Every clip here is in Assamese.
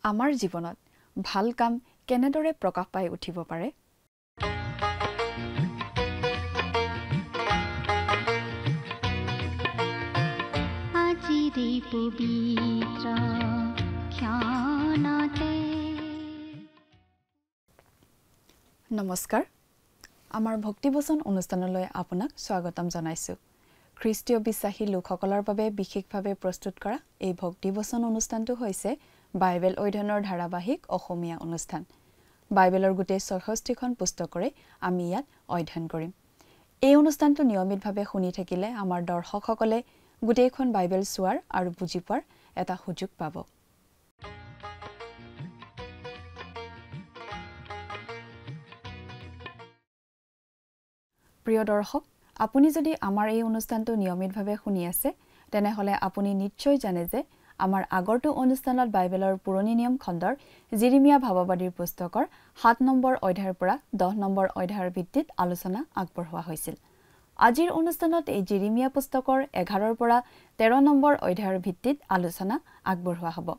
আমাৰ জীৱনত ভাল কাম কেনেদৰে প্ৰকাশ পাই উঠিব পাৰে? নমস্কাৰ, আমাৰ ভক্তিবচন অনুষ্ঠানলৈ আপোনাক স্বাগতম জনাইছোঁ। খ্ৰীষ্টীয় বিশ্বাসী লোকসকলৰ বাবে বিশেষভাৱে প্ৰস্তুত কৰা এই ভক্তিবচন অনুষ্ঠানটো হৈছে বাইবেল অধ্যয়নৰ ধাৰাবাহিক অসমীয়া অনুষ্ঠান। বাইবেলৰ গোটেই ৬৬খন পুস্তকৰে আমি ইয়াত অধ্যয়ন কৰিম। এই অনুষ্ঠানটো নিয়মিতভাৱে শুনি থাকিলে আমাৰ দৰ্শকসকলে গোটেইখন বাইবেল চোৱাৰ আৰু বুজি পোৱাৰ এটা সুযোগ পাব। প্ৰিয় দৰ্শক, আপুনি যদি আমাৰ এই অনুষ্ঠানটো নিয়মিতভাৱে শুনি আছে, তেনেহ'লে আপুনি নিশ্চয় জানে যে আমাৰ আগৰটো অনুষ্ঠানত বাইবেলৰ পুৰণি নিয়ম খণ্ডৰ জিৰিমিয়া ভাৱবাদীৰ পুস্তকৰ ৭ নম্বৰ অধ্যায়ৰ পৰা ১০ নম্বৰ অধ্যায়ৰ ভিত্তিত আলোচনা আগবঢ়োৱা হৈছিল। আজিৰ অনুষ্ঠানত এই জিৰিমিয়া পুস্তকৰ ১১ৰ পৰা ১৩ নম্বৰ অধ্যায়ৰ ভিত্তিত আলোচনা আগবঢ়োৱা হ'ব।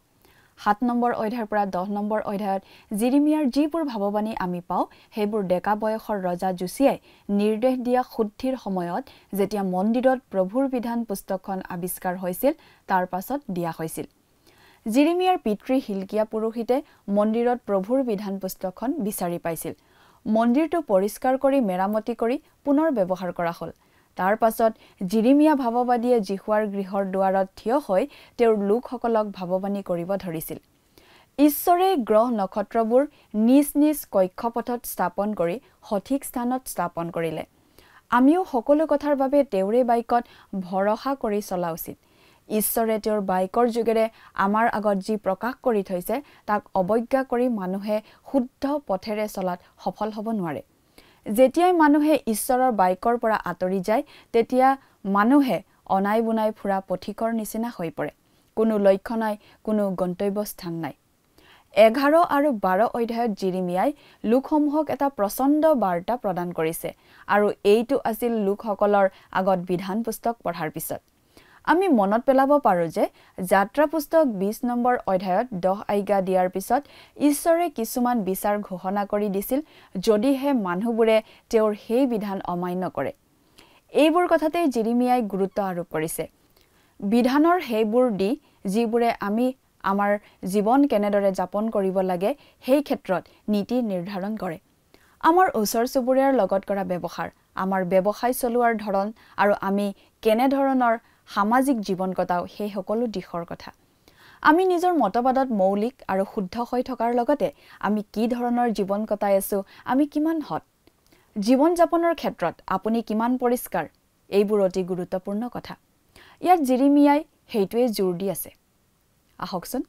৭ নম্বৰ অধ্যায়ৰ পৰা ১০ নম্বৰ অধ্যায়ত জিৰিমিয়াৰ যিবোৰ ভাৱবাণী আমি পাওঁ, সেইবোৰ ডেকা বয়সৰ ৰজা জোচিয়াই নিৰ্দেশ দিয়া শুদ্ধিৰ সময়ত যেতিয়া মন্দিৰত প্ৰভুৰ বিধান পুস্তকখন আৱিষ্কাৰ হৈছিল, তাৰ পাছত দিয়া হৈছিল। জিৰিমিয়াৰ পিতৃ হিলকিয়া পুৰোহিতে মন্দিৰত প্ৰভুৰ বিধান পুস্তকখন বিচাৰি পাইছিল। মন্দিৰটো পৰিষ্কাৰ কৰি মেৰামতি কৰি পুনৰ ব্যৱহাৰ কৰা হ'ল। তাৰ পাছত জিৰিমিয়া ভাৱবাদীয়ে যীশুৱাৰ গৃহৰ দুৱাৰত থিয় হৈ তেওঁৰ লোকসকলক ভাৱবাণী কৰিব ধৰিছিল। ঈশ্বৰে গ্ৰহ নক্ষত্ৰবোৰ নিজ নিজ কক্ষপথত স্থাপন কৰি সঠিক স্থানত স্থাপন কৰিলে। আমিও সকলো কথাৰ বাবে তেওঁৰে বাক্যত ভৰসা কৰি চলা উচিত। ঈশ্বৰে তেওঁৰ বাক্যৰ যোগেৰে আমাৰ আগত যি প্ৰকাশ কৰি থৈছে, তাক অৱজ্ঞা কৰি মানুহে শুদ্ধ পথেৰে চলাত সফল হ'ব নোৱাৰে। যেতিয়াই মানুহে ঈশ্বৰৰ বাক্যৰ পৰা আঁতৰি যায়, তেতিয়া মানুহে অনাই বুনাই ফুৰা পথিকৰ নিচিনা হৈ পৰে। কোনো লক্ষ্য নাই, কোনো গন্তব্যস্থান নাই। ১১ আৰু ১২ অধ্যায়ত জিৰিমিয়াই লোকসমূহক এটা প্ৰচণ্ড বাৰ্তা প্ৰদান কৰিছে, আৰু এইটো আছিল লোকসকলৰ আগত বিধান পুস্তক পঢ়াৰ পিছত। আমি মনত পেলাব পাৰোঁ যে যাত্ৰা পুস্তক ২০ নম্বৰ অধ্যায়ত ১০ আজ্ঞা দিয়াৰ পিছত ঈশ্বৰে কিছুমান বিচাৰ ঘোষণা কৰি দিছিল, যদিহে মানুহবোৰে তেওঁৰ সেই বিধান অমান্য কৰে। এইবোৰ কথাতেই জিৰিমিয়াই গুৰুত্ব আৰোপ কৰিছে। বিধানৰ সেইবোৰ দি যিবোৰে আমি আমাৰ জীৱন কেনেদৰে যাপন কৰিব লাগে, সেই ক্ষেত্ৰত নীতি নিৰ্ধাৰণ কৰে। আমাৰ ওচৰ চুবুৰীয়াৰ লগত কৰা ব্যৱহাৰ, আমাৰ ব্যৱসায় চলোৱাৰ ধৰণ আৰু আমি কেনেধৰণৰ সামাজিক জীৱন কটাওঁ, সেই সকলো দিশৰ কথা। আমি নিজৰ মতবাদত মৌলিক আৰু শুদ্ধ হৈ থকাৰ লগতে আমি কি ধৰণৰ জীৱন কটাই আছোঁ, আমি কিমান সৎ, জীৱন যাপনৰ ক্ষেত্ৰত আপুনি কিমান পৰিষ্কাৰ, এইবোৰ অতি গুৰুত্বপূৰ্ণ কথা। ইয়াত জিৰিমিয়াই সেইটোৱে জোৰ দি আছে। আহকচোন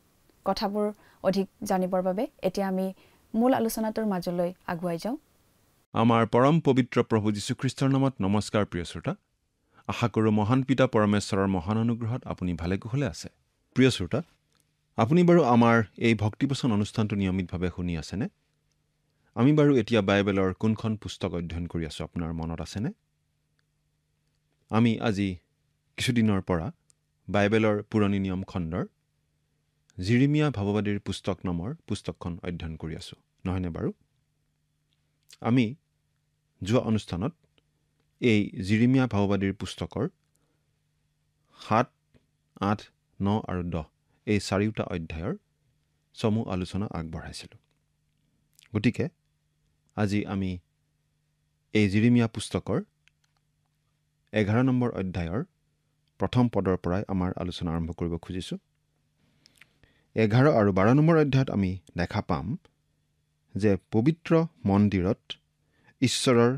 কথাবোৰ অধিক জানিবৰ বাবে এতিয়া আমি মূল আলোচনাটোৰ মাজলৈ আগুৱাই যাওঁ। আমাৰ পৰম পবিত্ৰ প্ৰভু যীশুখ্ৰীষ্টৰ নামত নমস্কাৰ। প্ৰিয় শ্ৰোতা, আশা কৰোঁ মহান পিতা পৰমেশ্বৰৰ মহান অনুগ্ৰহত আপুনি ভালে কুশলে আছে। প্ৰিয় শ্ৰোতা, আপুনি বাৰু আমাৰ এই ভক্তিবচন অনুষ্ঠানটো নিয়মিতভাৱে শুনি আছেনে? আমি বাৰু এতিয়া বাইবেলৰ কোনখন পুস্তক অধ্যয়ন কৰি আছোঁ, আপোনাৰ মনত আছেনে? আমি আজি কিছুদিনৰ পৰা বাইবেলৰ পুৰণি নিয়ম খণ্ডৰ জিৰিমিয়া ভাৱবাদীৰ পুস্তক নামৰ পুস্তকখন অধ্যয়ন কৰি আছোঁ, নহয়নে বাৰু? আমি যোৱা অনুষ্ঠানত এই জিৰিমিয়া ভাৱবাদীৰ পুস্তকৰ ৭, ৮, ৯ আৰু ১০ এই চাৰিওটা অধ্যায়ৰ চমু আলোচনা আগবঢ়াইছিলোঁ। গতিকে আজি আমি এই জিৰিমিয়া পুস্তকৰ ১১ নম্বৰ অধ্যায়ৰ প্ৰথম পদৰ পৰাই আমাৰ আলোচনা আৰম্ভ কৰিব খুজিছোঁ। ১১ আৰু ১২ নম্বৰ অধ্যায়ত আমি দেখা পাম যে পবিত্ৰ মন্দিৰত ঈশ্বৰৰ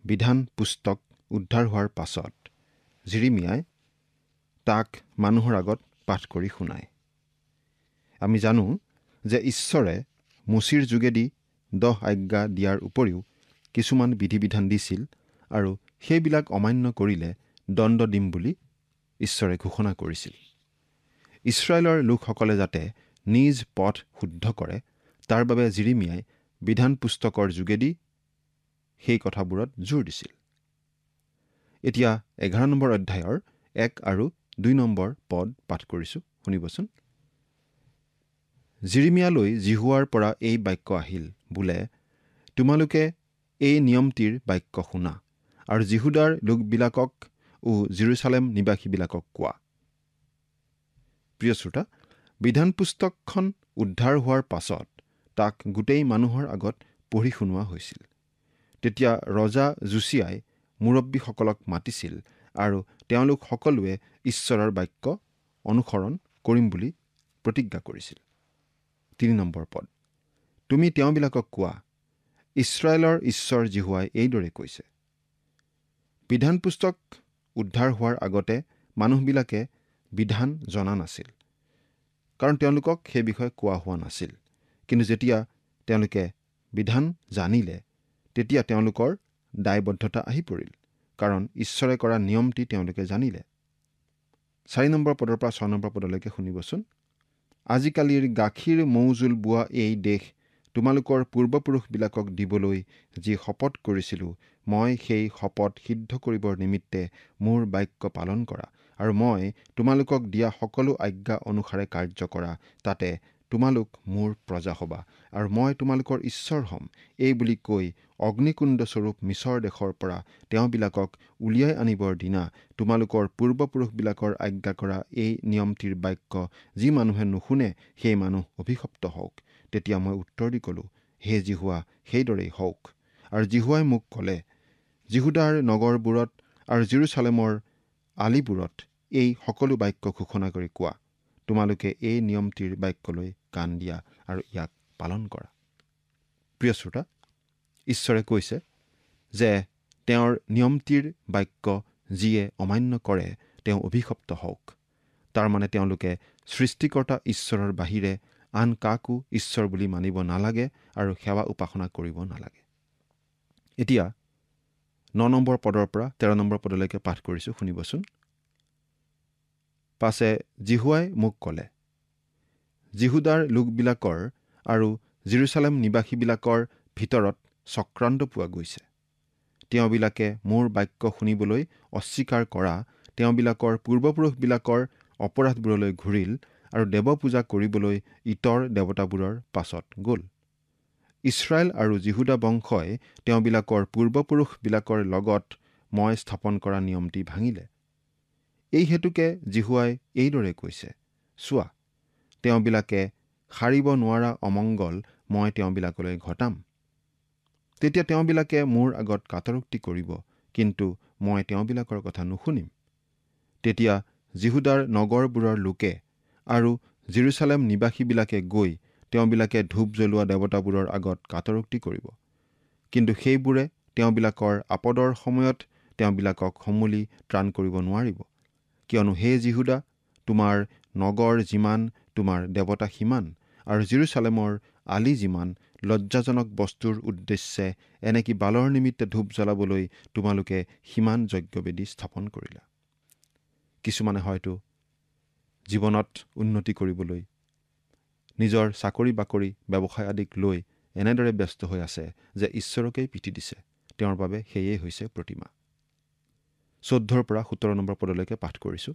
বিধান পুস্তক উদ্ধাৰ হোৱাৰ পাছত জিৰিমিয়াই তাক মানুহৰ আগত পাঠ কৰি শুনায়। আমি জানো যে ঈশ্বৰে মোচীৰ যোগেদি ১০ আজ্ঞা দিয়াৰ উপৰিও কিছুমান বিধি বিধান দিছিল, আৰু সেইবিলাক অমান্য কৰিলে দণ্ড দিম বুলি ঈশ্বৰে ঘোষণা কৰিছিল। ইছৰাইলৰ লোকসকলে যাতে নিজ পথ শুদ্ধ কৰে, তাৰ বাবে জিৰিমিয়াই বিধান পুস্তকৰ যোগেদি সেই কথাবোৰত জোৰ দিছিল। এতিয়া ১১ নম্বৰ অধ্যায়ৰ ১ আৰু ২ নম্বৰ পদ পাঠ কৰিছোঁ, শুনিবচোন। জিৰিমিয়ালৈ জিহুৱাৰ পৰা এই বাক্য আহিল বোলে, তোমালোকে এই নিয়মটিৰ বাক্য শুনা আৰু জিহুদাৰ লোকবিলাকক ও জেৰুচালেম নিবাসীবিলাকক কোৱা। প্ৰিয় শ্ৰোতা, বিধান পুস্তকখন উদ্ধাৰ হোৱাৰ পাছত তাক গোটেই মানুহৰ আগত পঢ়ি শুনোৱা হৈছিল। তেতিয়া ৰজা জোচিয়াই মুৰব্বীসকলক মাতিছিল আৰু তেওঁলোক সকলোৱে ঈশ্বৰৰ বাক্য অনুসৰণ কৰিম বুলি প্ৰতিজ্ঞা কৰিছিল। ৩ নম্বৰ পদ, তুমি তেওঁবিলাকক কোৱা, ইছৰাইলৰ ঈশ্বৰ জিহুৱাই এইদৰে কৈছে। বিধান পুস্তক উদ্ধাৰ হোৱাৰ আগতে মানুহবিলাকে বিধান জনা নাছিল, কাৰণ তেওঁলোকক সেই বিষয়ে কোৱা হোৱা নাছিল। কিন্তু যেতিয়া তেওঁলোকে বিধান জানিলে, তেতিয়া তেওঁলোকৰ দায়বদ্ধতা আহি পৰিল, কাৰণ ঈশ্বৰে কৰা নিয়মটি তেওঁলোকে জানিলে। ৪ নম্বৰ পদৰ পৰা ৬ নম্বৰ পদলৈকে শুনিবচোন। আজিকালিৰ গাখীৰ মৌজোল বোৱা এই দেশ তোমালোকৰ পূৰ্বপুৰুষবিলাকক দিবলৈ যি শপত কৰিছিলোঁ, মই সেই শপত সিদ্ধ কৰিবৰ নিমিত্তে মোৰ বাক্য পালন কৰা আৰু মই তোমালোকক দিয়া সকলো আজ্ঞা অনুসাৰে কাৰ্য কৰা, তাতে তোমালোক মোৰ প্ৰজা হ'বা আৰু মই তোমালোকৰ ঈশ্বৰ হ'ম, এই বুলি কৈ অগ্নিকুণ্ডস্বৰূপ মিছৰ দেশৰ পৰা তেওঁবিলাকক উলিয়াই আনিবৰ দিনা তোমালোকৰ পূৰ্বপুৰুষবিলাকৰ আজ্ঞা কৰা এই নিয়মটিৰ বাক্য যি মানুহে নুশুনে সেই মানুহ অভিশপ্ত হওক। তেতিয়া মই উত্তৰ দি ক'লোঁ, হে জিহুৱা, সেইদৰেই হওক। আৰু জিহুৱাই মোক ক'লে, জিহুদাৰ নগৰবোৰত আৰু জেৰুচালেমৰ আলিবোৰত এই সকলো বাক্য ঘোষণা কৰি কোৱা, তোমালোকে এই নিয়মটিৰ বাক্যলৈ কাণ দিয়া আৰু ইয়াক পালন কৰা। প্ৰিয় শ্ৰোতা, ঈশ্বৰে কৈছে যে তেওঁৰ নিয়মটিৰ বাক্য যিয়ে অমান্য কৰে তেওঁ অভিশপ্ত হওক। তাৰমানে তেওঁলোকে সৃষ্টিকৰ্তা ঈশ্বৰৰ বাহিৰে আন কাকো ঈশ্বৰ বুলি মানিব নালাগে আৰু সেৱা উপাসনা কৰিব নালাগে। এতিয়া ৯ নম্বৰ পদৰ পৰা ১৩ নম্বৰ পদলৈকে পাঠ কৰিছোঁ, শুনিবচোন। পাছে জিহুৱাই মোক ক'লে, জিহুদাৰ লোকবিলাকৰ আৰু জেৰুচালেম নিবাসীবিলাকৰ ভিতৰত চক্ৰান্ত পোৱা গৈছে। তেওঁবিলাকে মোৰ বাক্য শুনিবলৈ অস্বীকাৰ কৰা তেওঁবিলাকৰ পূৰ্বপুৰুষবিলাকৰ অপৰাধবোৰলৈ ঘূৰিল আৰু দেৱ পূজা কৰিবলৈ ইতৰ দেৱতাবোৰৰ পাছত গ'ল। ইছৰাইল আৰু জিহুদা বংশই তেওঁবিলাকৰ পূৰ্বপুৰুষবিলাকৰ লগত মই স্থাপন কৰা নিয়মটি ভাঙিলে। এই হেতুকে জিহুৱাই এইদৰে কৈছে, চোৱা, তেওঁবিলাকে সাৰিব নোৱাৰা অমংগল মই তেওঁবিলাকলৈ ঘটাম। তেতিয়া তেওঁবিলাকে মোৰ আগত কাটৰোক্তি কৰিব, কিন্তু মই তেওঁবিলাকৰ কথা নুশুনিম। তেতিয়া জিহুদাৰ নগৰবোৰৰ লোকে আৰু জেৰুচালেম নিবাসীবিলাকে গৈ তেওঁবিলাকে ধূপ জ্বলোৱা দেৱতাবোৰৰ আগত কাটৰোক্তি কৰিব, কিন্তু সেইবোৰে তেওঁবিলাকৰ আপদৰ সময়ত তেওঁবিলাকক সমূলি ত্ৰাণ কৰিব নোৱাৰিব। কিয়নো হে জিহুদা, তোমাৰ নগৰ যিমান তোমাৰ দেৱতা সিমান, আৰু জেৰুচালেমৰ আলি যিমান লজ্জাজনক বস্তুৰ উদ্দেশ্যে এনেকি বালৰ নিমিত্তে ধূপ জ্বলাবলৈ তোমালোকে সিমান যজ্ঞবেদী স্থাপন কৰিলা। কিছুমানে হয়তো জীৱনত উন্নতি কৰিবলৈ নিজৰ চাকৰি বাকৰি ব্যৱসায় আদিক লৈ এনেদৰে ব্যস্ত হৈ আছে যে ঈশ্বৰকেই পিঠি দিছে, তেওঁৰ বাবে সেয়েই হৈছে প্ৰতিমা। ১৪ পৰা ১৭ নম্বৰ পদলৈকে পাঠ কৰিছোঁ।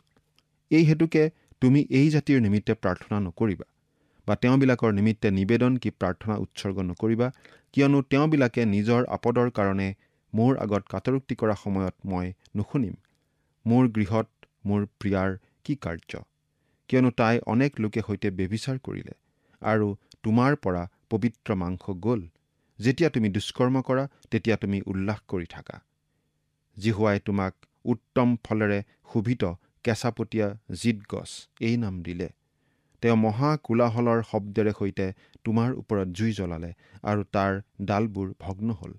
এই হেতুকে তুমি এই জাতিৰ নিমিত্তে প্ৰাৰ্থনা নকৰিবা বা তেওঁবিলাকৰ নিমিত্তে নিবেদন কি প্ৰাৰ্থনা উৎসৰ্গ নকৰিবা, কিয়নো তেওঁবিলাকে নিজৰ আপদৰ কাৰণে মোৰ আগত কাটৰোক্তি কৰা সময়ত মই নুশুনিম। মোৰ গৃহত মোৰ প্ৰিয়াৰ কি কাৰ্য, কিয়নো তাই অনেক লোকে সৈতে ব্যভিচাৰ কৰিলে আৰু তোমাৰ পৰা পবিত্ৰ মাংস গ'ল। যেতিয়া তুমি দুষ্কৰ্ম কৰা তেতিয়া তুমি উল্লাস কৰি থাকা। জিহুৱাই তোমাক উত্তম ফলেৰে শোভিত কেঁচাপতীয়া জিত গছ এই নাম দিলে। তেওঁ মহা কোলাহলৰ শব্দেৰে সৈতে তোমাৰ ওপৰত জুই জ্বলালে আৰু তাৰ ডালবোৰ ভগ্ন হ'ল।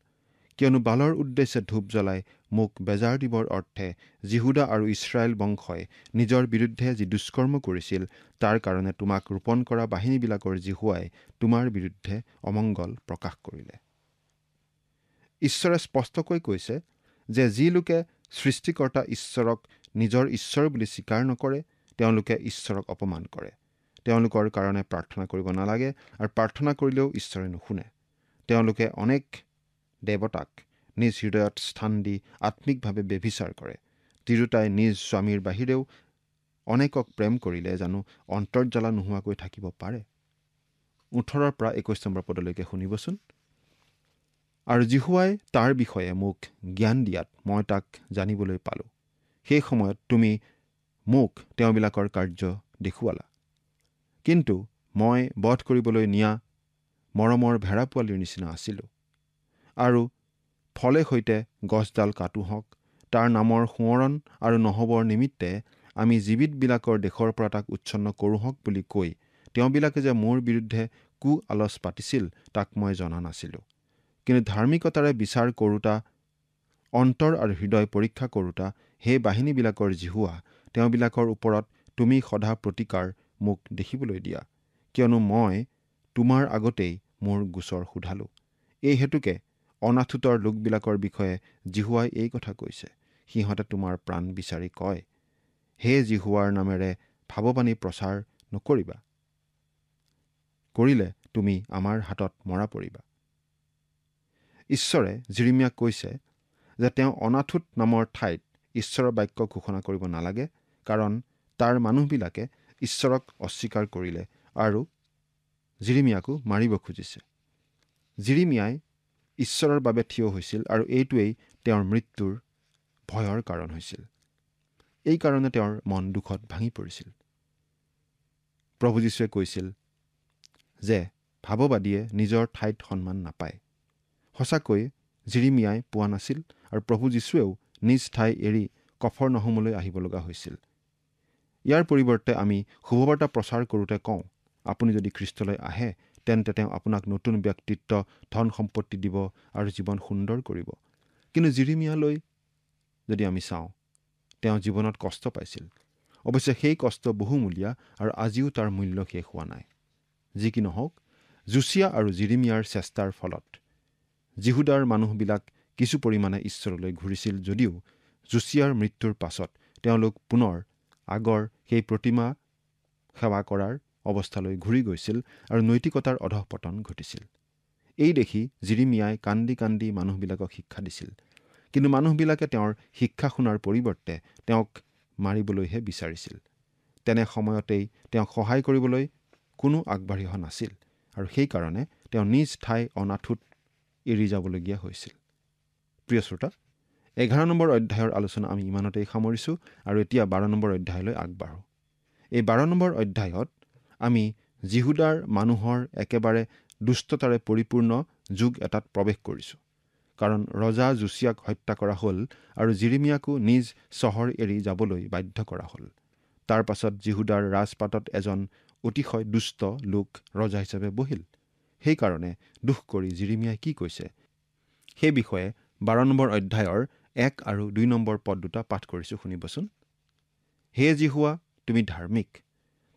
কিয়নো বালৰ উদ্দেশ্যে ধূপ জ্বলাই মোক বেজাৰ দিবৰ অৰ্থে জিহুদা আৰু ইছৰাইল বংশই নিজৰ বিৰুদ্ধে যি দুষ্কৰ্ম কৰিছিল, তাৰ কাৰণে তোমাক ৰোপণ কৰা বাহিনীবিলাকৰ জিহুৱাই তোমাৰ বিৰুদ্ধে অমংগল প্ৰকাশ কৰিলে। ঈশ্বৰে স্পষ্টকৈ কৈছে যে যি লোকে সৃষ্টিকৰ্তা ঈশ্বৰক নিজৰ ঈশ্বৰ বুলি স্বীকাৰ নকৰে, তেওঁলোকে ঈশ্বৰক অপমান কৰে। তেওঁলোকৰ কাৰণে প্ৰাৰ্থনা কৰিব নালাগে, আৰু প্ৰাৰ্থনা কৰিলেও ঈশ্বৰে নুশুনে। তেওঁলোকে অনেক দেৱতাক নিজ হৃদয়ত স্থান দি আত্মিকভাৱে ব্যভিচাৰ কৰে। তিৰোতাই নিজ স্বামীৰ বাহিৰেও অনেকক প্ৰেম কৰিলে জানো অন্তৰ্জ্বালা নোহোৱাকৈ থাকিব পাৰে? 18 পৰা 21 নম্বৰ পদলৈকে শুনিবচোন। আৰু জিহুৱাই তাৰ বিষয়ে মোক জ্ঞান দিয়াত মই তাক জানিবলৈ পালোঁ। সেই সময়ত তুমি মোক তেওঁবিলাকৰ কাৰ্য দেখুৱালা। কিন্তু মই বধ কৰিবলৈ নিয়া মৰমৰ ভেড়া পোৱালিৰ নিচিনা আছিলোঁ। আৰু ফলে সৈতে গছডাল কাটো হওক, তাৰ নামৰ সোঁৱৰণ আৰু নহবৰ নিমিত্তে আমি জীৱিতবিলাকৰ দেশৰ পৰা তাক উচ্ছন্ন কৰোঁ হওক বুলি কৈ তেওঁবিলাকে যে মোৰ বিৰুদ্ধে আলচ পাতিছিল তাক মই জনা নাছিলোঁ। কিন্তু ধাৰ্মিকতাৰে বিচাৰ কৰোঁতা, অন্তৰ আৰু হৃদয় পৰীক্ষা কৰোঁতা সেই বাহিনীবিলাকৰ জিহুৱা, তেওঁবিলাকৰ ওপৰত তুমি সদা প্ৰতিকাৰ মোক দেখিবলৈ দিয়া, কিয়নো মই তোমাৰ আগতেই মোৰ গোচৰ সোধালোঁ। এই হেতুকে অনাথোতৰ লোকবিলাকৰ বিষয়ে জিহুৱাই এই কথা কৈছে, সিহঁতে তোমাৰ প্ৰাণ বিচাৰি কয়, হে জিহুৱাৰ নামেৰে ভাৱবাণী প্ৰচাৰ নকৰিবা, কৰিলে তুমি আমাৰ হাতত মৰা পৰিবা। ঈশ্বৰে জিৰিমিয়াক কৈছে যে তেওঁ অনাথোত নামৰ ঠাইত ঈশ্বৰৰ বাক্য ঘোষণা কৰিব নালাগে, কাৰণ তাৰ মানুহবিলাকে ঈশ্বৰক অস্বীকাৰ কৰিলে আৰু জিৰিমিয়াকো মাৰিব খুজিছে। জিৰিমিয়াই ঈশ্বৰৰ বাবে থিয় হৈছিল আৰু এইটোৱেই তেওঁৰ মৃত্যুৰ ভয়ৰ কাৰণ হৈছিল। এই কাৰণে তেওঁৰ মন দুখত ভাঙি পৰিছিল। প্ৰভু যীশুৱে কৈছিল যে ভাৱবাদীয়ে নিজৰ ঠাইত সন্মান নাপায়। সঁচাকৈ জিৰিমিয়াই পোৱা নাছিল আৰু প্ৰভু যীশুৱেও নিজ ঠাই এৰি কফৰনাহুমলৈ আহিব লগা হৈছিল। ইয়াৰ পৰিৱৰ্তে আমি শুভবাৰ্তা প্ৰচাৰ কৰোঁতে কওঁ, আপুনি যদি খ্ৰীষ্টলৈ আহে তেন্তে তেওঁ আপোনাক নতুন ব্যক্তিত্ব, ধন সম্পত্তি দিব আৰু জীৱন সুন্দৰ কৰিব। কিন্তু জিৰিমিয়ালৈ যদি আমি চাওঁ, তেওঁ জীৱনত কষ্ট পাইছিল। অৱশ্যে সেই কষ্ট বহুমূলীয়া আৰু আজিও তাৰ মূল্য শেষ হোৱা নাই। যি কি নহওক, জোচিয়া আৰু জিৰিমিয়াৰ চেষ্টাৰ ফলত জিহুদাৰ মানুহবিলাক কিছু পৰিমাণে ঈশ্বৰলৈ ঘূৰিছিল যদিও জোচিয়াৰ মৃত্যুৰ পাছত তেওঁলোক পুনৰ আগৰ সেই প্ৰতিমা সেৱা কৰাৰ অৱস্থালৈ ঘূৰি গৈছিল আৰু নৈতিকতাৰ অধঃপতন ঘটিছিল। এই দেখি জিৰিমিয়াই কান্দি কান্দি মানুহবিলাকক শিক্ষা দিছিল। কিন্তু মানুহবিলাকে তেওঁৰ শিক্ষা শুনাৰ পৰিৱৰ্তে তেওঁক মাৰিবলৈহে বিচাৰিছিল। তেনে সময়তেই তেওঁক সহায় কৰিবলৈ কোনো আগবাঢ়ি অহা নাছিল আৰু সেইকাৰণে তেওঁ নিজ ঠাই অনাথোত এৰি যাবলগীয়া হৈছিল। প্ৰিয় শ্ৰোতা, 11 নম্বৰ অধ্যায়ৰ আলোচনা আমি ইমানতেই সামৰিছোঁ আৰু এতিয়া 12 নম্বৰ অধ্যায়লৈ আগবাঢ়োঁ। এই 12 নম্বৰ অধ্যায়ত আমি জিহুদাৰ মানুহৰ একেবাৰে দুষ্টতাৰে পৰিপূৰ্ণ যুগ এটাত প্ৰৱেশ কৰিছোঁ। কাৰণ ৰজা জোচিয়াক হত্যা কৰা হ'ল আৰু জিৰিমিয়াকো নিজ চহৰ এৰি যাবলৈ বাধ্য কৰা হ'ল। তাৰ পাছত জিহুদাৰ ৰাজপাটত এজন অতিশয় দুষ্ট লোক ৰজা হিচাপে বহিল। সেইকাৰণে দুখ কৰি জিৰিমিয়াই কি কৈছে সেই বিষয়ে 12 নম্বৰ অধ্যায়ৰ 1 আৰু 2 নম্বৰ পদ দুটা পাঠ কৰিছোঁ, শুনিবচোন। হে জিহুৱা, তুমি ধাৰ্মিক,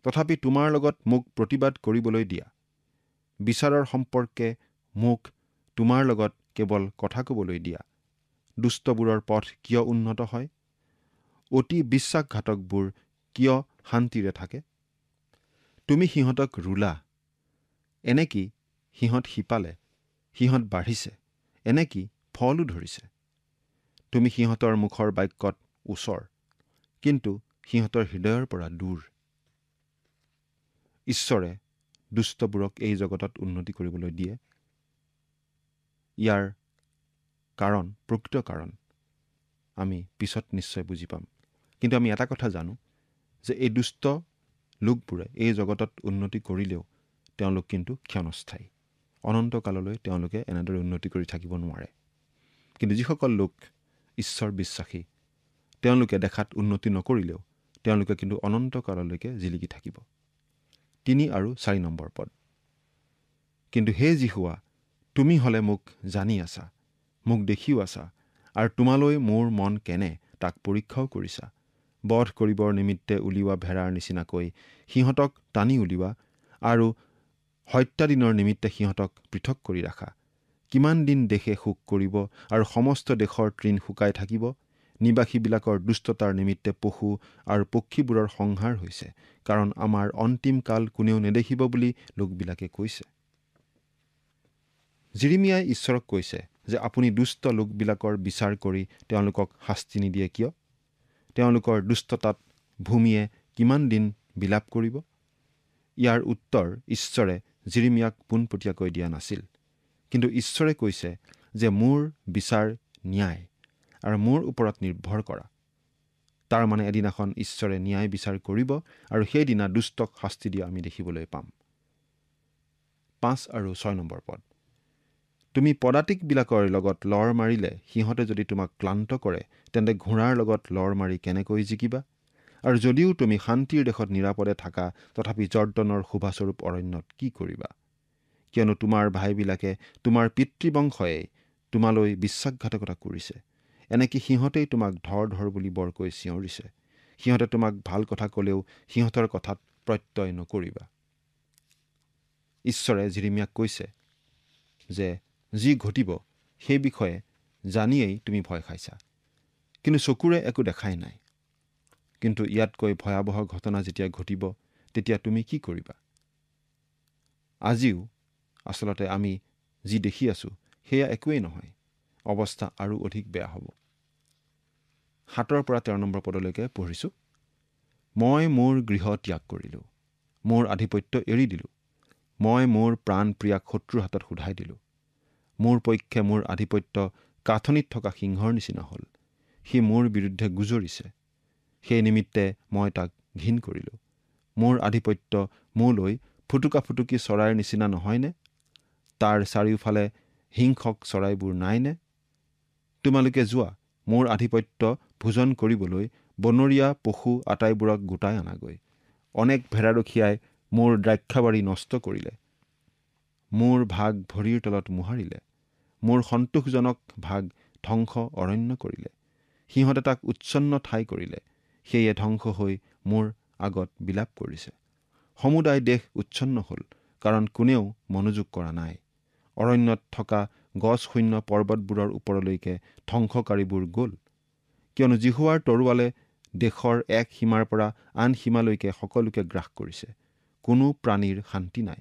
তথাপি তোমাৰ লগত মোক প্ৰতিবাদ কৰিবলৈ দিয়া। বিচাৰৰ সম্পৰ্কে মোক তোমাৰ লগত কেৱল কথা ক'বলৈ দিয়া। দুষ্টবোৰৰ পথ কিয় উন্নত হয়? অতি বিশ্বাসঘাতকবোৰ কিয় শান্তিৰে থাকে? তুমি সিহঁতক ৰুলা, এনেকি সিহঁত শিপালে, সিহঁত বাঢ়িছে, এনেকি ফলো ধৰিছে। তুমি সিহঁতৰ মুখৰ বাক্যত ওচৰ, কিন্তু সিহঁতৰ হৃদয়ৰ পৰা দূৰ। ঈশ্বৰে দুষ্টবোৰক এই জগতত উন্নতি কৰিবলৈ দিয়ে। ইয়াৰ প্ৰকৃত কাৰণ আমি পিছত নিশ্চয় বুজি পাম। কিন্তু আমি এটা কথা জানো যে এই দুষ্ট লোকবোৰে এই জগতত উন্নতি কৰিলেও তেওঁলোক কিন্তু ক্ষণস্থায়ী। অনন্তকাললৈ তেওঁলোকে এনেদৰে উন্নতি কৰি থাকিব নোৱাৰে। কিন্তু যিসকল লোক ঈশ্বৰ বিশ্বাসী, তেওঁলোকে দেখাত উন্নতি নকৰিলেও তেওঁলোকে কিন্তু অনন্তকাললৈকে জিলিকি থাকিব। 3 আৰু 4 নম্বৰ পদ। কিন্তু হে জিহুৱা, তুমি হ'লে মোক জানি আছা, মোক দেখিও আছা, আৰু তোমালৈ মোৰ মন কেনে তাক পৰীক্ষাও কৰিছা। বধ কৰিবৰ নিমিত্তে উলিওৱা ভেড়াৰ নিচিনাকৈ সিহঁতক টানি উলিওৱা আৰু হত্যা দিনৰ নিমিত্তে সিহঁতক পৃথক কৰি ৰাখা। কিমান দিন দেশে শোক কৰিব আৰু সমস্ত দেশৰ তৃণ শুকাই থাকিব? নিবাসীবিলাকৰ দুষ্টতাৰ নিমিত্তে পশু আৰু পক্ষীবোৰৰ সংহাৰ হৈছে, কাৰণ আমাৰ অন্তিম কাল কোনেও নেদেখিব বুলি লোকবিলাকে কৈছে। জিৰিমিয়াই ঈশ্বৰক কৈছে যে আপুনি দুষ্ট লোকবিলাকৰ বিচাৰ কৰি তেওঁলোকক শাস্তি নিদিয়ে কিয়? তেওঁলোকৰ দুষ্টতাত ভূমিয়ে কিমান দিন বিলাপ কৰিব? ইয়াৰ উত্তৰ ঈশ্বৰে জিৰিমিয়াক পোনপটীয়াকৈ দিয়া নাছিল। কিন্তু ঈশ্বৰে কৈছে যে মোৰ বিচাৰ ন্যায় আৰু মোৰ ওপৰত নিৰ্ভৰ কৰা। তাৰ মানে এদিনাখন ঈশ্বৰে ন্যায় বিচাৰ কৰিব আৰু সেইদিনা দুষ্টক শাস্তি দিয়া আমি দেখিবলৈ পাম। 5 আৰু 6 নম্বৰ পদ। তুমি পদাতিকবিলাকৰ লগত লৰ মাৰিলে সিহঁতে যদি তোমাক ক্লান্ত কৰে, তেন্তে ঘোঁৰাৰ লগত লৰ মাৰি কেনেকৈ জিকিবা? আৰু যদিও তুমি শান্তিৰ দেশত নিৰাপদে থাকা, তথাপি জৰ্দনৰ শোভাস্বৰূপ অৰণ্যত কি কৰিবা? কিয়নো তোমাৰ ভাইবিলাকে তোমাৰ পিতৃবংশই তোমালৈ বিশ্বাসঘাতকতা কৰিছে। এনেকৈ সিহঁতেই তোমাক ধৰ ধৰ বুলি বৰকৈ চিঞৰিছে। সিহঁতে তোমাক ভাল কথা ক'লেও সিহঁতৰ কথাত প্ৰত্যয় নকৰিবা। ঈশ্বৰে জিৰিমিয়াক কৈছে যে যি ঘটিব সেই বিষয়ে জানিয়েই তুমি ভয় খাইছা, কিন্তু চকুৰে একো দেখাই নাই। কিন্তু ইয়াতকৈ ভয়াৱহ ঘটনা যেতিয়া ঘটিব, তেতিয়া তুমি কি কৰিবা? আজিও আচলতে আমি যি দেখি আছোঁ সেয়া একোৱেই নহয়, অৱস্থা আৰু অধিক বেয়া হ'ব। 7 পৰা 13 নম্বৰ পদলৈকে পঢ়িছোঁ। মই মোৰ গৃহ ত্যাগ কৰিলোঁ, মোৰ আধিপত্য এৰি দিলোঁ। মই মোৰ প্ৰাণ প্ৰিয়াক শত্ৰুৰ হাতত সোধাই দিলোঁ। মোৰ পক্ষে মোৰ আধিপত্য কাঠনিত থকা সিংহৰ নিচিনা হ'ল। সি মোৰ বিৰুদ্ধে গুজৰিছে, সেই নিমিত্তে মই তাক ঘিণ কৰিলোঁ। মোৰ আধিপত্য মোলৈ ফুটুকা ফুটুকি চৰাইৰ নিচিনা নহয়নে? তাৰ চাৰিওফালে হিংসক চৰাইবোৰ নাইনে? তোমালোকে যোৱা, মোৰ আধিপত্য ভোজন কৰিবলৈ বনৰীয়া পশু আটাইবোৰক গোটাই আনাগৈ। অনেক ভেড়াৰখীয়াই মোৰ দ্ৰাক্ষাবাৰী নষ্ট কৰিলে, মোৰ ভাগ ভৰিৰ তলত মোহাৰিলে। মোৰ সন্তোষজনক ভাগ ধ্বংস অৰণ্য কৰিলে। সিহঁতে তাক উচ্ছন্ন ঠাই কৰিলে, সেয়ে ধ্বংস হৈ মোৰ আগত বিলাপ কৰিছে। সমুদায় দেশ উচ্ছন্ন হ'ল, কাৰণ কোনেও মনোযোগ কৰা নাই। অৰণ্যত থকা গছ শূন্য পৰ্বতবোৰৰ ওপৰলৈকে ধ্বংসকাৰীবোৰ গ'ল। কিয়নো জিহুৱাৰ তৰোৱালে দেশৰ এক সীমাৰ পৰা আন সীমালৈকে সকলোকে গ্ৰাস কৰিছে। কোনো প্ৰাণীৰ শান্তি নাই।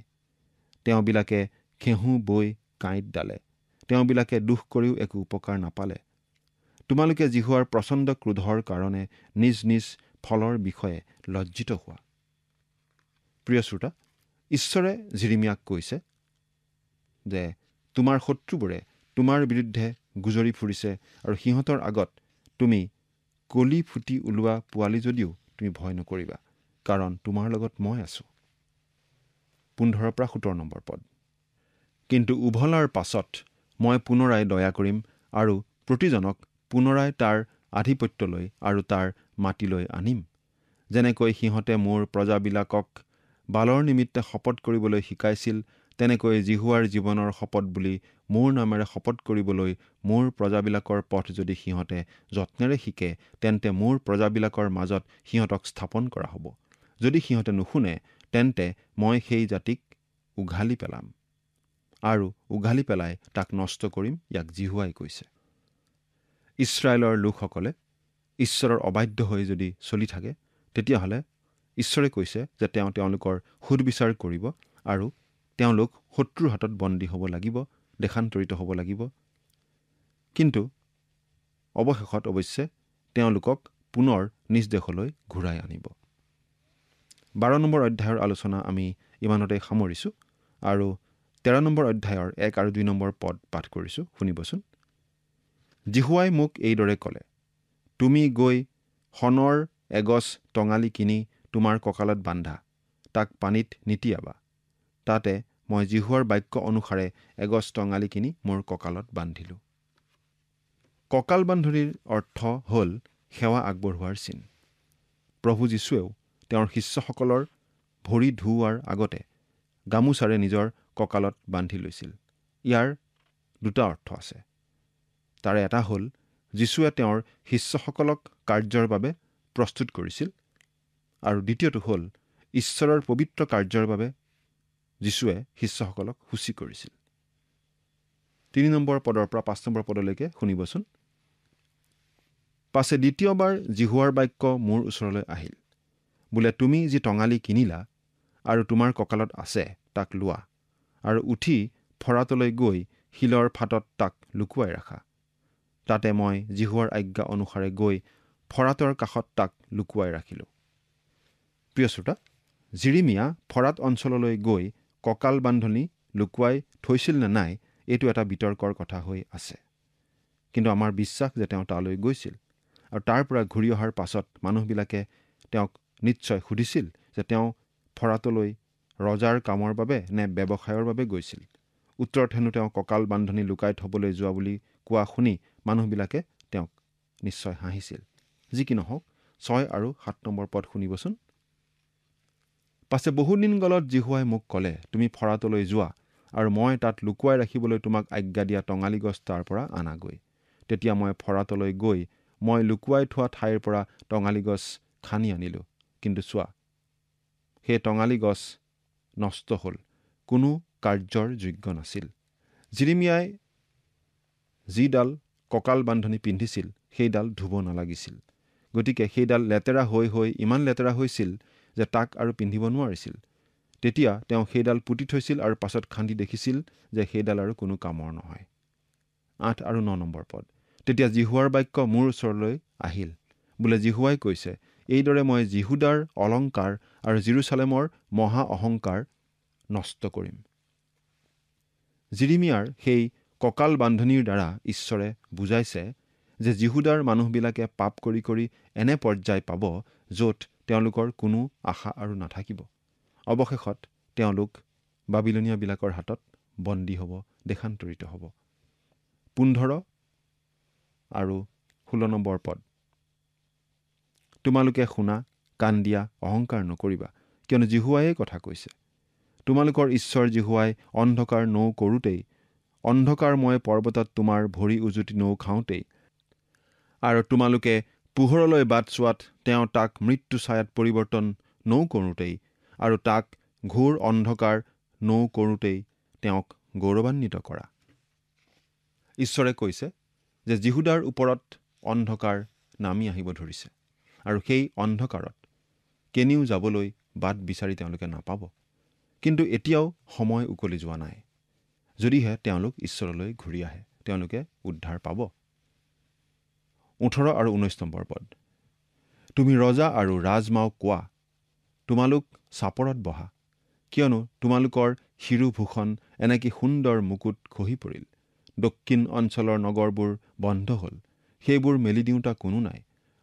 তেওঁবিলাকে ঘেঁহু বৈ কাঁইট ডালে, তেওঁবিলাকে দুখ কৰিও একো উপকাৰ নাপালে। তোমালোকে জিহুৱাৰ প্ৰচণ্ড ক্ৰোধৰ কাৰণে নিজ নিজ ফলৰ বিষয়ে লজ্জিত হোৱা। প্ৰিয় শ্ৰোতা, ঈশ্বৰে জিৰিমিয়াক কৈছে যে তোমাৰ শত্ৰুবোৰে তোমাৰ বিৰুদ্ধে গুজৰি ফুৰিছে আৰু সিহঁতৰ আগত তুমি কলি ফুটি ওলোৱা পোৱালি যদিও তুমি ভয় নকৰিবা, কাৰণ তোমাৰ লগত মই আছোঁ। 15 পৰা 17 নম্বৰ পদ। কিন্তু উভলাৰ পাছত মই পুনৰাই দয়া কৰিম আৰু প্ৰতিজনক পুনৰাই তাৰ আধিপত্যলৈ আৰু তাৰ মাটিলৈ আনিম। যেনেকৈ সিহঁতে মোৰ প্ৰজাবিলাকক বালৰ নিমিত্তে শপত কৰিবলৈ শিকাইছিল, তেনেকৈ জিহুৱাৰ জীৱনৰ শপত বুলি মোৰ নামেৰে শপত কৰিবলৈ মোৰ প্ৰজাবিলাকৰ পথ যদি সিহঁতে যত্নেৰে শিকে, তেন্তে মোৰ প্ৰজাবিলাকৰ মাজত সিহঁতক স্থাপন কৰা হ'ব। যদি সিহঁতে নুশুনে, তেন্তে মই সেই জাতিক উঘালি পেলাম আৰু উঘালি পেলাই তাক নষ্ট কৰিম, ইয়াক জিহুৱাই কৈছে। ইছৰাইলৰ লোকসকলে ঈশ্বৰৰ অবাধ্য হৈ যদি চলি থাকে, তেতিয়াহ'লে ঈশ্বৰে কৈছে যে তেওঁ তেওঁলোকৰ সুদবিচাৰ কৰিব আৰু তেওঁলোক শত্ৰুৰ হাতত বন্দী হ'ব লাগিব, দেশান্তৰিত হ'ব লাগিব। কিন্তু অৱশেষত অৱশ্যে তেওঁলোকক পুনৰ নিজ দেশলৈ ঘূৰাই আনিব। 12 নম্বৰ অধ্যায়ৰ আলোচনা আমি ইমানতে সামৰিছোঁ আৰু 13 নম্বৰ অধ্যায়ৰ 1 আৰু 2 নম্বৰ পদ পাঠ কৰিছোঁ, শুনিবচোন। জিহুৱাই মোক এইদৰে ক'লে, তুমি গৈ শণৰ এগছ টঙালি কিনি তোমাৰ কঁকালত বান্ধা, তাক পানীত নিতিয়াবা। তাতে মই জিহুৱাৰ বাক্য অনুসাৰে এগছ টঙালি কিনি মোৰ কঁকালত বান্ধিলোঁ। কঁকাল বান্ধনিৰ অৰ্থ হ'ল সেৱা আগবঢ়োৱাৰ চিন। প্ৰভু যীশুৱেও তেওঁৰ শিষ্যসকলৰ ভৰি ধুওৱাৰ আগতে গামোচাৰে নিজৰ কঁকালত বান্ধি লৈছিল। ইয়াৰ 2টা অৰ্থ আছে। তাৰে এটা হ'ল যীশুৱে তেওঁৰ শিষ্যসকলক কাৰ্যৰ বাবে প্ৰস্তুত কৰিছিল, আৰু দ্বিতীয়টো হ'ল ঈশ্বৰৰ পবিত্ৰ কাৰ্যৰ বাবে যীশুৱে শিষ্যসকলক সূচী কৰিছিল। 3 নম্বৰ পদৰ পৰা 5 নম্বৰ পদলৈকে শুনিবচোন। পাছে দ্বিতীয়বাৰ জিহুৱাৰ বাক্য মোৰ ওচৰলৈ আহিল, বোলে তুমি যি টঙালি কিনিলা আৰু তোমাৰ কঁকালত আছে তাক লোৱা, আৰু উঠি ফৰাতলৈ গৈ শিলৰ ফাটত তাক লুকুৱাই ৰাখা। তাতে মই জিহুৱাৰ আজ্ঞা অনুসাৰে গৈ ফৰাতৰ কাষত তাক লুকুৱাই ৰাখিলোঁ। প্ৰিয় শ্ৰোতা, জিৰিমিয়া ফৰাত অঞ্চললৈ গৈ কঁকাল বান্ধনি লুকুৱাই থৈছিল নে নাই এইটো এটা বিতৰ্কৰ কথা হৈ আছে। কিন্তু আমাৰ বিশ্বাস যে তেওঁ তালৈ গৈছিল আৰু তাৰ পৰা ঘূৰি অহাৰ পাছত মানুহবিলাকে তেওঁক নিশ্চয় সুধিছিল যে তেওঁ ফৰাতলৈ ৰজাৰ কামৰ বাবে নে ব্যৱসায়ৰ বাবে গৈছিল। উত্তৰত হেনো তেওঁ কঁকাল বান্ধনি লুকাই থ'বলৈ যোৱা বুলি কোৱা শুনি মানুহবিলাকে তেওঁক নিশ্চয় হাঁহিছিল। যি কি নহওক 6 আৰু 7 নম্বৰ পদ শুনিবচোন। পাছে বহুদিন গলত জিহুৱাই মোক ক'লে, তুমি ফৰাতলৈ যোৱা আৰু মই তাত লুকুৱাই ৰাখিবলৈ তোমাক আজ্ঞা দিয়া টঙালি গছ তাৰ পৰা আনাগৈ। তেতিয়া মই ফৰাতলৈ গৈ মই লুকুৱাই থোৱা ঠাইৰ পৰা টঙালি গছ খানি আনিলোঁ। কিন্তু চোৱা, সেই টঙালি গছ নষ্ট হ'ল, কোনো কাৰ্যৰ যোগ্য নাছিল। জিৰিমিয়াই যিডাল কঁকাল বান্ধনি পিন্ধিছিল সেইডাল ধুব নালাগিছিল। গতিকে সেইডাল লেতেৰা হৈ হৈ ইমান লেতেৰা হৈছিল যে তাক আৰু পিন্ধিব নোৱাৰিছিল। তেতিয়া তেওঁ সেইডাল পুতি থৈছিল আৰু পাছত খান্দি দেখিছিল যে সেইডাল আৰু কোনো কামৰ নহয়। 8 আৰু 9 নম্বৰ পদ। তেতিয়া জিহুৱাৰ বাক্য মোৰ ওচৰলৈ আহিল। বোলে জিহুৱাই কৈছে, এইদৰে মই জিহুদাৰ অলংকাৰ আৰু জেৰুজালেমৰ মহা অহংকাৰ নষ্ট কৰিম। জিৰিমিয়াৰ সেই কঁকাল বান্ধনিৰ দ্বাৰা ঈশ্বৰে বুজাইছে যে জিহুদাৰ মানুহবিলাকে পাপ কৰি কৰি এনে পৰ্যায় পাব য'ত তেওঁলোকৰ কোনো আশা আৰু নাথাকিব। অৱশেষত তেওঁলোক বাবিলনীয়াবিলাকৰ হাতত বন্দী হ'ব, দেশান্তৰিত হ'ব। 15 আৰু 16 নম্বৰ পদ। তোমালোকে শুনা, কাণ দিয়া, অহংকাৰ নকৰিবা, কিয়নো জিহুৱাই কথা কৈছে। তোমালোকৰ ঈশ্বৰ জিহুৱাই অন্ধকাৰ নৌ কৰোঁতেই, অন্ধকাৰময় পৰ্বতত তোমাৰ ভৰি উজুতি নৌ খাওঁতেই আৰু তোমালোকে পোহৰলৈ বাট চোৱাত তেওঁ তাক মৃত্যু ছায়াত পৰিৱৰ্তন নৌ কৰোঁতেই আৰু তাক ঘোৰ অন্ধকাৰ নৌ কৰোঁতেই তেওঁক গৌৰৱান্বিত কৰা। ঈশ্বৰে কৈছে যে জিহুদাৰ ওপৰত অন্ধকাৰ নামি আহিব ধৰিছে আৰু সেই অন্ধকাৰত কেনিও যাবলৈ বাট বিচাৰি তেওঁলোকে নাপাব। কিন্তু এতিয়াও সময় উকলি যোৱা নাই। যদিহে তেওঁলোক ঈশ্বৰলৈ ঘূৰি আহে, তেওঁলোকে উদ্ধাৰ পাব। 18 আৰু 19 নম্বৰ পদ। তুমি ৰজা আৰু ৰাজমাওক কোৱা, তোমালোক চাপৰত বহা, কিয়নো তোমালোকৰ শিৰোভূষণ এনেকৈ সুন্দৰ মুকুট খহি পৰিল। দক্ষিণ অঞ্চলৰ নগৰবোৰ বন্ধ হ'ল, সেইবোৰ মেলি দিওঁতা কোনো নাই।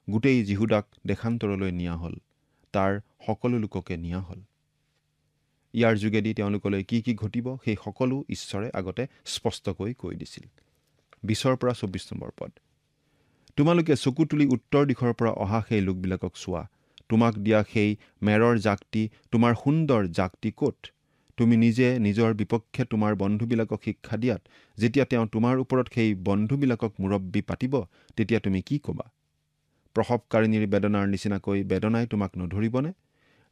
গোটেই জিহুদাক দেশান্তৰলৈ নিয়া হ'ল, তাৰ সকলো লোককে নিয়া হ'ল। ইয়াৰ যোগেদি তেওঁলোকলৈ কি কি ঘটিব সেই সকলো ঈশ্বৰে আগতে স্পষ্টকৈ কৈ দিছিল। 20 পৰা 24 নম্বৰ পদ। তোমালোকে চকু তুলি উত্তৰ দিশৰ পৰা অহা সেই লোকবিলাকক চোৱা। তোমাক দিয়া সেই মেৰৰ জাকটি, তোমাৰ সুন্দৰ জাকটি ক'ত? তুমি নিজে নিজৰ বিপক্ষে তোমাৰ বন্ধুবিলাকক শিক্ষা দিয়াত যেতিয়া তেওঁ তোমাৰ ওপৰত সেই বন্ধুবিলাকক মুৰব্বী পাতিব, তেতিয়া তুমি কি ক'বা? প্ৰসৱকাৰিণীৰ বেদনাৰ নিচিনাকৈ বেদনাই তোমাক নধৰিবনে?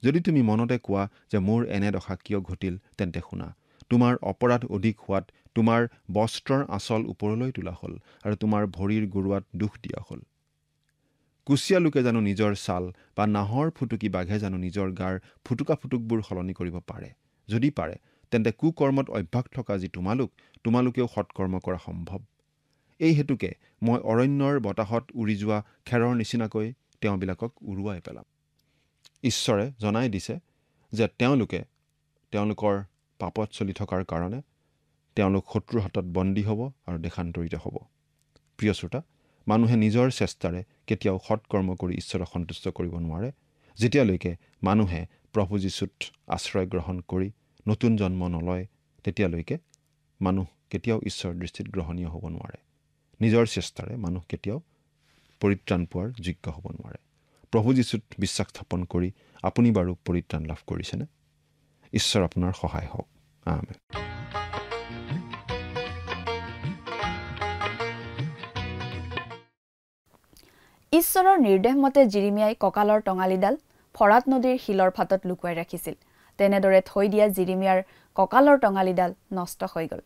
যদি তুমি মনতে কোৱা যে মোৰ এনে দশা কিয় ঘটিল, তেন্তে শুনা, তোমাৰ অপৰাধ অধিক হোৱাত তোমাৰ বস্ত্ৰৰ আঁচল ওপৰলৈ তোলা হ'ল আৰু তোমাৰ ভৰিৰ গোৰোৱাত দুখ দিয়া হ'ল। কুচিয়া লোকে জানো নিজৰ ছাল বা নাহৰ ফুটুকি বাঘে জানো নিজৰ গাৰ ফুটুকা ফুটুকবোৰ সলনি কৰিব পাৰে? যদি পাৰে, তেন্তে কুকৰ্মত অভ্যাস থকা যি তোমালোকেও সৎকৰ্ম কৰা সম্ভৱ। এই হেতুকে মই অৰণ্যৰ বতাহত উৰি যোৱা খেৰৰ নিচিনাকৈ তেওঁবিলাকক উৰুৱাই পেলাম। ঈশ্বৰে জনাই দিছে যে তেওঁলোকে তেওঁলোকৰ পাপত চলি থকাৰ কাৰণে তেওঁলোক শত্ৰুৰ হাতত বন্দী হ'ব আৰু দেশান্তৰিত হ'ব। প্ৰিয় শ্ৰোতা, মানুহে নিজৰ চেষ্টাৰে কেতিয়াও সৎকৰ্ম কৰি ঈশ্বৰক সন্তুষ্ট কৰিব নোৱাৰে। যেতিয়ালৈকে মানুহে প্ৰভু যীশুত আশ্ৰয় গ্ৰহণ কৰি নতুন জন্ম নলয়, তেতিয়ালৈকে মানুহ কেতিয়াও ঈশ্বৰৰ দৃষ্টিত গ্ৰহণীয় হ'ব নোৱাৰে। নিজৰ চেষ্টাৰে মানুহ কেতিয়াও পৰিত্ৰাণ পোৱাৰ যোগ্য হ'ব নোৱাৰে। প্ৰভু যীশুত বিশ্বাস স্থাপন কৰি আপুনি বাৰু পৰিত্ৰাণ লাভ কৰিছেনে? ঈশ্বৰ আপোনাৰ সহায় হওক। আমেন। ঈশ্বৰৰ নিৰ্দেশ মতে জিৰিমিয়াই কঁকালৰ টঙালিডাল ফৰাত নদীৰ শিলৰ ফাটত লুকুৱাই ৰাখিছিল। তেনেদৰে থৈ দিয়া জিৰিমিয়াৰ কঁকালৰ টঙালিডাল নষ্ট হৈ গ'ল,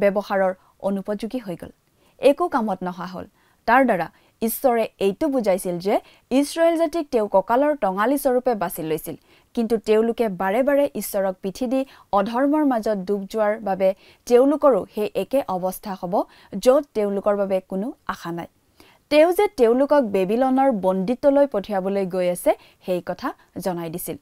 ব্যৱহাৰৰ অনুপযোগী হৈ গ'ল, একো কামত নহা হ'ল। তাৰ দ্বাৰা ঈশ্বৰে এইটো বুজাইছিল যে ইছৰাইল জাতিক তেওঁ কঁকালৰ টঙালি স্বৰূপে বাছি লৈছিল, কিন্তু তেওঁলোকে বাৰে বাৰে ঈশ্বৰক পিঠি দি অধৰ্মৰ মাজত ডুব যোৱাৰ বাবে তেওঁলোকৰো সেই একে অৱস্থা হ'ব, য'ত তেওঁলোকৰ বাবে কোনো আশা নাই। তেওঁ যে তেওঁলোকক বেবিলনৰ বন্দীত্বলৈ পঠিয়াবলৈ গৈ আছে সেই কথা জনাই দিছিল।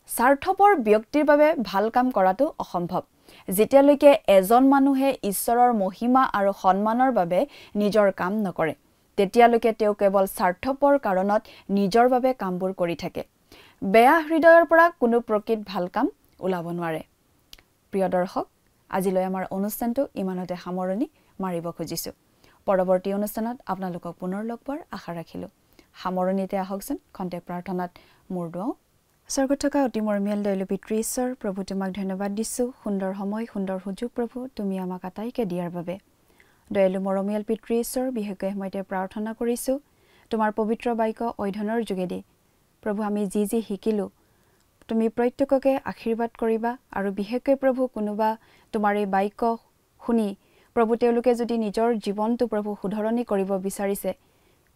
স্বাৰ্থপৰ ব্যক্তিৰ বাবে ভাল কাম কৰাটো অসম্ভৱ যেতিয়ালৈকে এজন মানুহে ঈশ্বৰৰ মহিমা আৰু সন্মানৰ বাবে নিজৰ কাম নকৰে তেতিয়ালৈকে তেওঁ কেৱল স্বাৰ্থপৰ কাৰণত নিজৰ বাবে কামবোৰ কৰি থাকে বেয়া হৃদয়ৰ পৰা কোনো প্ৰকৃত ভাল কাম ওলাব নোৱাৰে প্ৰিয় দৰ্শক আজিলৈ আমাৰ অনুষ্ঠানটো ইমানতে সামৰণি মাৰিব খুজিছো পৰৱৰ্তী অনুষ্ঠানত আপোনালোকক পুনৰ লগ পোৱাৰ আশা ৰাখিলো সামৰণিতে আহকচোন খন্তে প্ৰাৰ্থনাত মূৰ দুৱাও স্বৰ্গত থকা অতি মৰমীয়াল দয়ালু পিতৃ ঈশ্বৰ প্ৰভু তোমাক ধন্যবাদ দিছো সুন্দৰ সময় সুন্দৰ সুযোগ প্ৰভু তুমি আমাক আটাইকে দিয়াৰ বাবে দয়ালু মৰমীয়াল পিতৃ ঈশ্বৰ বিশেষকৈ সময়তে প্ৰাৰ্থনা কৰিছো তোমাৰ পবিত্ৰ বাক্য অধ্যয়নৰ যোগেদি প্ৰভু আমি যি শিকিলো তুমি প্ৰত্যেককে আশীৰ্বাদ কৰিবা আৰু বিশেষকৈ প্ৰভু কোনোবা তোমাৰ এই বাক্য শুনি প্ৰভু তেওঁলোকে যদি নিজৰ জীৱনটো প্ৰভু শুধৰণি কৰিব বিচাৰিছে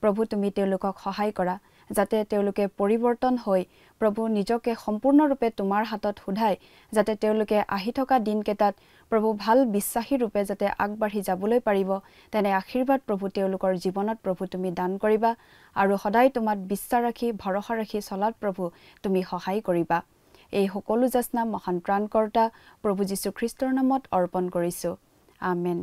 প্ৰভু তুমি তেওঁলোকক সহায় কৰা যাতে তেওঁলোকে পৰিৱৰ্তন হৈ প্ৰভু নিজকে সম্পূৰ্ণৰূপে তোমাৰ হাতত সুধাই যাতে তেওঁলোকে আহি থকা দিনকেইটাত প্ৰভু ভাল বিশ্বাসী ৰূপে যাতে আগবাঢ়ি যাবলৈ পাৰিব তেনে আশীৰ্বাদ প্ৰভু তেওঁলোকৰ জীৱনত প্ৰভু তুমি দান কৰিবা আৰু সদায় তোমাত বিশ্বাস ৰাখি ভৰসা ৰাখি চলাত প্ৰভু তুমি সহায় কৰিবা এই সকলো যাচনা মহান ত্ৰাণকৰ্তা প্ৰভু যীশু খ্ৰীষ্টৰ নামত অৰ্পণ কৰিছো আমেন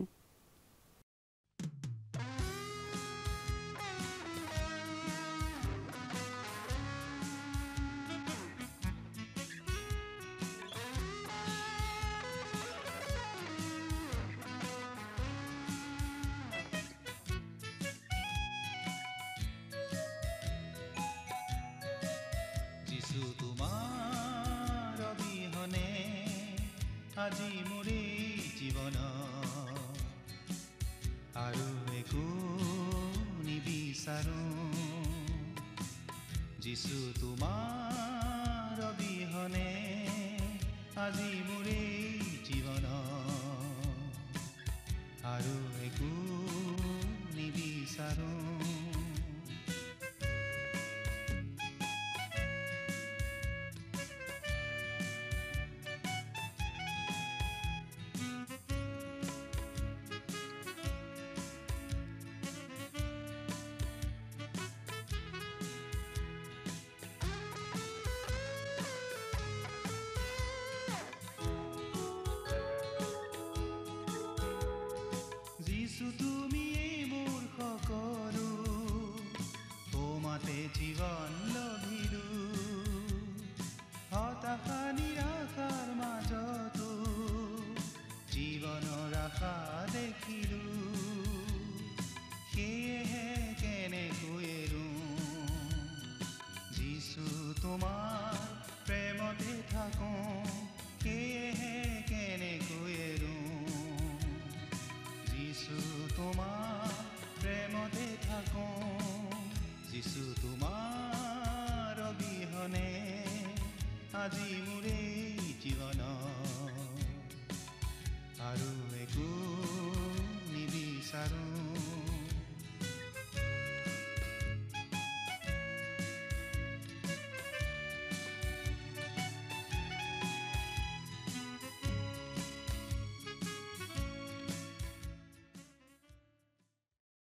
আজি মোৰে জীৱন আৰু একো নিবিচাৰো যিছু তোমাৰ অবিহনে আজি মোৰে জীৱন আৰু একো নিবিচাৰো জীবন লভিলো হতাশা নিৰাশাৰ মাজতো জীৱনৰ আশা দেখিলো সেয়েহে কেনেকৈ এৰো যিছু তোমাৰ প্ৰেমতে থাকো সেয়েহে কেনেকৈ এৰো যিছু তোমাৰ প্ৰেমতে থাকো যিছু তোমাৰ অবিহনে আজি মোৰে জীৱন আৰু একো নিবিচাৰো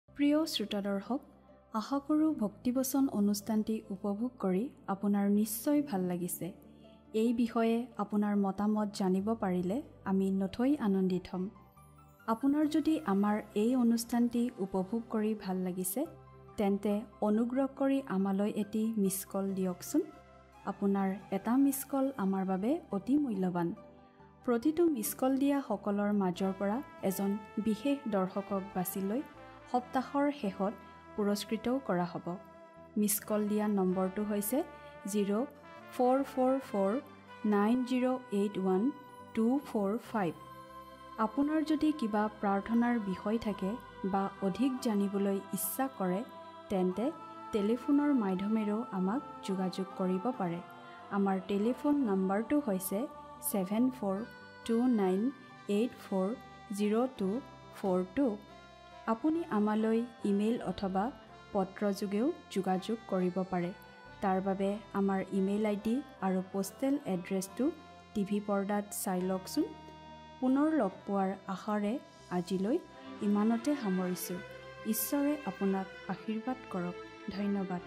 প্ৰিয় শ্ৰোতা দৰ্শক আশা কৰোঁ ভক্তিবচন অনুষ্ঠানটি উপভোগ কৰি আপোনাৰ নিশ্চয় ভাল লাগিছে এই বিষয়ে আপোনাৰ মতামত জানিব পাৰিলে আমি নথৈ আনন্দিত হ'ম আপোনাৰ যদি আমাৰ এই অনুষ্ঠানটি উপভোগ কৰি ভাল লাগিছে তেন্তে অনুগ্ৰহ কৰি আমালৈ এটি মিছ কল দিয়কচোন আপোনাৰ এটা মিছ কল আমাৰ বাবে অতি মূল্যৱান প্ৰতিটো মিছ কল দিয়া সকলৰ মাজৰ পৰা এজন বিশেষ দৰ্শকক বাছি লৈ সপ্তাহৰ শেষত পুৰস্কৃতও কৰা হ'ব মিছ কল দিয়া নম্বৰটো হৈছে 0444908124 আপোনাৰ যদি কিবা প্ৰাৰ্থনাৰ বিষয় থাকে বা অধিক জানিবলৈ ইচ্ছা কৰে তেন্তে টেলিফোনৰ মাধ্যমেৰেও আমাক যোগাযোগ কৰিব পাৰে আমাৰ টেলিফোন নম্বৰটো হৈছে 7429840242 আপুনি আমালৈ ইমেইল অথবা পত্ৰ যোগেও যোগাযোগ কৰিব পাৰে তাৰ বাবে আমাৰ ইমেইল আইডি আৰু পোষ্টেল এড্ৰেছটো টিভি পৰ্দাত চাই লওকচোন পুনৰ লগ পোৱাৰ আশাৰে আজিলৈ ইমানতে সামৰিছোঁ ঈশ্বৰে আপোনাক আশীৰ্বাদ কৰক ধন্যবাদ